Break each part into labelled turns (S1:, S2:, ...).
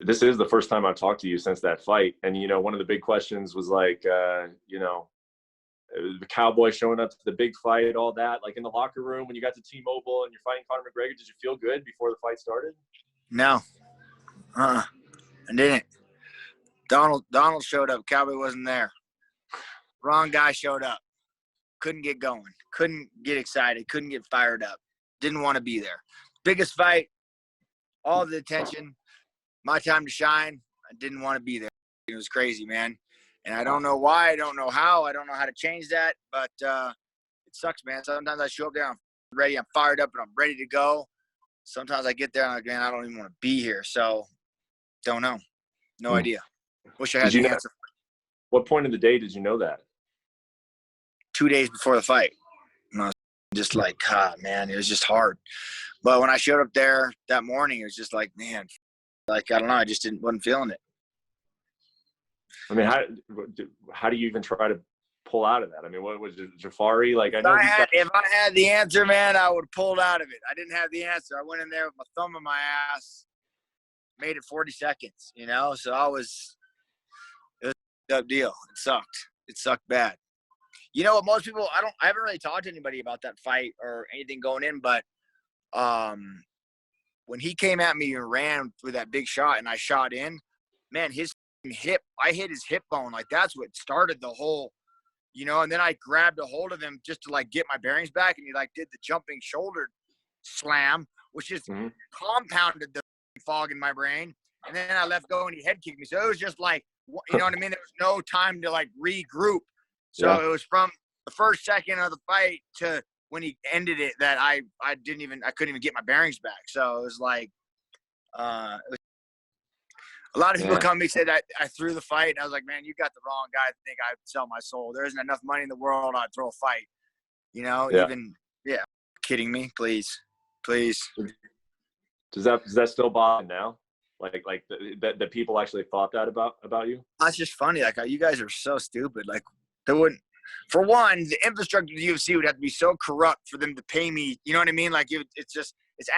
S1: This is the first time I've talked to you since that fight. And, one of the big questions was like, the Cowboy showing up to the big fight, all that, like in the locker room when you got to T-Mobile and you're fighting Conor McGregor, did you feel good before the fight started?
S2: No. I didn't. Donald showed up. Cowboy wasn't there. Wrong guy showed up. Couldn't get going. Couldn't get excited. Couldn't get fired up. Didn't want to be there. Biggest fight. All the attention. My time to shine. I didn't want to be there. It was crazy, man. And I don't know why. I don't know how. I don't know how to change that. But it sucks, man. Sometimes I show up there. I'm ready. I'm fired up and I'm ready to go. Sometimes I get there and I'm like, man, I don't even want to be here. So, don't know. No idea. Wish I had the answer.
S1: What point of the day did you know that?
S2: 2 days before the fight. And I was just like, man, it was just hard. But when I showed up there that morning, it was just like, man, like, I don't know. I just wasn't feeling it.
S1: I mean, how do you even try to pull out of that? I mean, what was it, Jafari? Like,
S2: if I had the answer, man, I would have pulled out of it. I didn't have the answer. I went in there with my thumb in my ass, made it 40 seconds, So it was a tough deal. It sucked. It sucked bad. You know what? Most people, I haven't really talked to anybody about that fight or anything going in, but when he came at me and ran with that big shot and I shot in, man, his hip, I hit his hip bone. Like, that's what started the whole, and then I grabbed a hold of him just to, like, get my bearings back, and he, like, did the jumping shoulder slam, which just compounded the fog in my brain. And then I left go and he head kicked me. So it was just like, you know what I mean? There was no time to, like, regroup. So it was from the first second of the fight to when he ended it that I couldn't even get my bearings back. So it was like, a lot of people come to me and said I threw the fight. And I was like, man, you got the wrong guy to think I'd sell my soul. There isn't enough money in the world I'd throw a fight. Kidding me? Please.
S1: Does that still bother you now? Like that people actually thought that about you?
S2: That's just funny. Like, you guys are so stupid. Like, they wouldn't. For one, the infrastructure of the UFC would have to be so corrupt for them to pay me. You know what I mean? Like, it's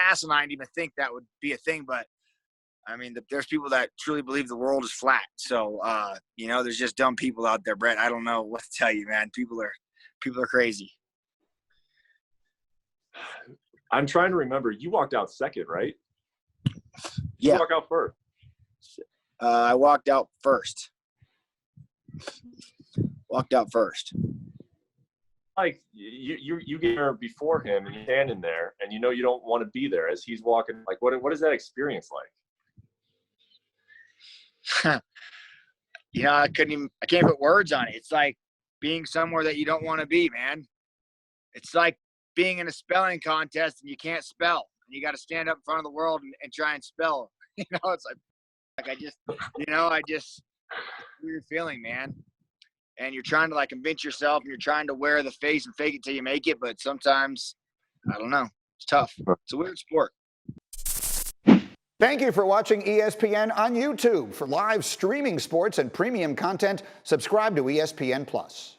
S2: asinine to even think that would be a thing. But I mean, there's people that truly believe the world is flat. So, there's just dumb people out there, Brett. I don't know what to tell you, man. People are crazy.
S1: I'm trying to remember. You walked out second, right?
S2: Yeah.
S1: You walk out first.
S2: I walked out first.
S1: Like, you get there before him and you're standing there and you don't want to be there as he's walking. Like, what is that experience like?
S2: I can't put words on it. It's like being somewhere that you don't want to be, man. It's like being in a spelling contest and you can't spell. And you got to stand up in front of the world and try and spell. It's like I just weird feeling, man. And you're trying to, like, convince yourself, and you're trying to wear the face and fake it till you make it. But sometimes, I don't know. It's tough. It's a weird sport.
S3: Thank you for watching ESPN on YouTube. For live streaming sports and premium content, subscribe to ESPN+.